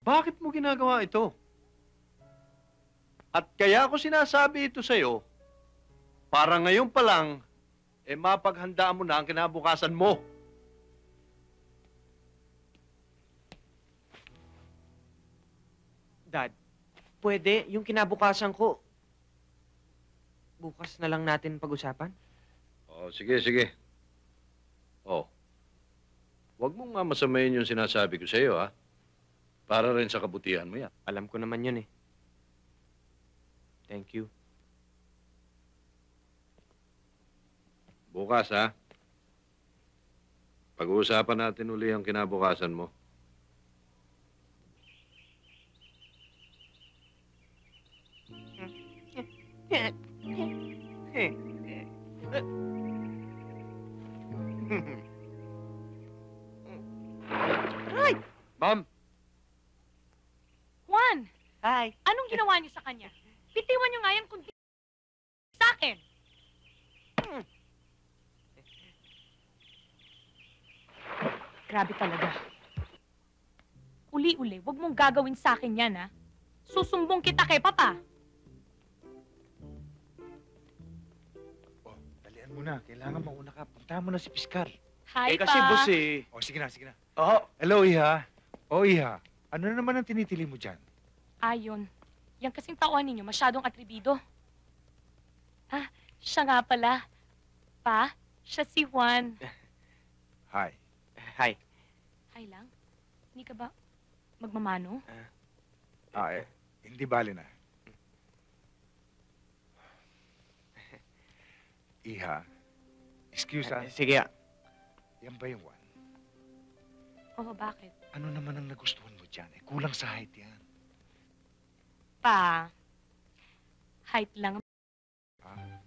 Bakit mo ginagawa ito? At kaya ako sinasabi ito sa'yo, para ngayon pa lang, mapaghandaan mo na ang kinabukasan mo. Dad, pwede yung kinabukasan ko. Bukas na lang natin pag-usapan? Oh, sige, sige. Oh, huwag mong mamasamayin yung sinasabi ko sa'yo, ha? Para rin sa kabutihan mo yan. Alam ko naman yun eh. Thank you. Bukas, ha? Pag-uusapan natin uli ang kinabukasan mo. Aray! Ma'am! Juan, Hi. anong ginawa niyo sa kanya? Bitiwan niyo nga yan kundi sa akin. Grabe talaga. Uli-uli, wag mong gagawin sa akin yan, ha? Susumbong kita kay Papa. Oh, dalian mo na. Kailangan mauna ka. Puntahan mo na si Piskar. Hi, Kasi Pa. boss eh. Oh, sige na, sige na. Oo. Hello, Iha. Oh, Iha. Ano na naman ang tinitili mo dyan? Ayon. Yan kasing tauhan ninyo, masyadong atribido. Ah, siya nga pala. Pa, siya si Juan. Hi. Hi. Hi lang. Hindi ka ba magmamano? Hindi bali na. Iha, excuse Sige. yan ba yung one? Oo, bakit? Ano naman ang nagustuhan mo dyan? Kulang sa height yan. Pa, height lang. Ah,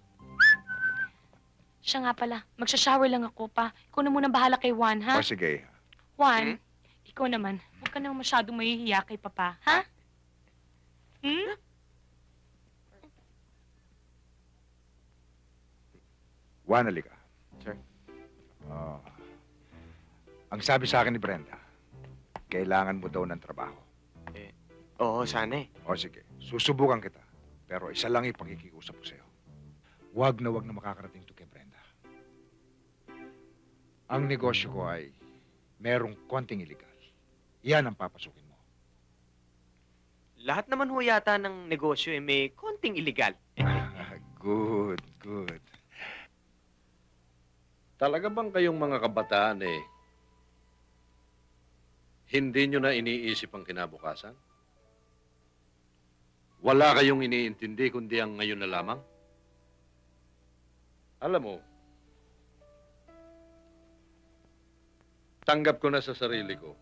Siya nga pala, magsha-shower lang ako, pa. Ikaw na muna bahala kay Juan, ha? O sige, Iha. Juan, ikaw naman, huwag ka nang masyadong mahihiya kay Papa, ha? Hmm? Juan, halika. Sir. Oh. Ang sabi sa akin ni Brenda, kailangan mo daw ng trabaho. Oo, sana eh. O sige, susubukan kita. Pero isa lang ipagkikiusap ko sa'yo. Huwag na makakarating to kay Brenda. Ang negosyo ko ay merong konting illegal. Yan ang papasukin mo. Lahat naman ho yata ng negosyo eh may konting illegal. Good, good. Talaga bang kayong mga kabataan hindi nyo na iniisip ang kinabukasan? Wala kayong iniintindi kundi ang ngayon na lamang? Alam mo, tanggap ko na sa sarili ko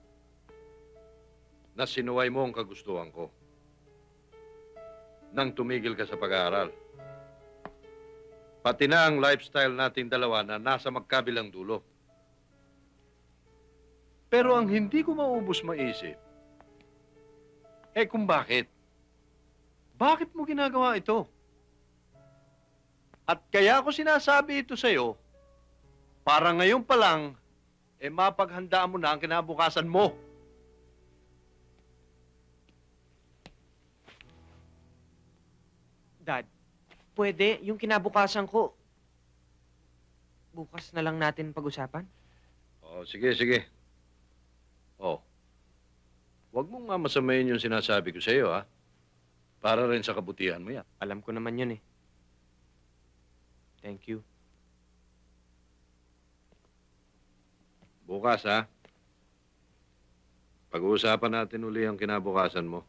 na sinuway mo ang kagustuhan ko nang tumigil ka sa pag-aaral. Pati na ang lifestyle nating dalawa na nasa magkabilang dulo. Pero ang hindi ko maubos maisip, kung bakit? Bakit mo ginagawa ito? At kaya ako sinasabi ito sa'yo, para ngayon pa lang, mapaghandaan mo na ang kinabukasan mo. Dad, pwede yung kinabukasan ko. Bukas na lang natin pag-usapan? Oh, sige, sige. Oh, huwag mong mamasamayin yung sinasabi ko sa'yo, ha? Para rin sa kabutihan mo yan. Alam ko naman yun eh. Thank you. Bukas, ha? Pag-uusapan natin uli ang kinabukasan mo.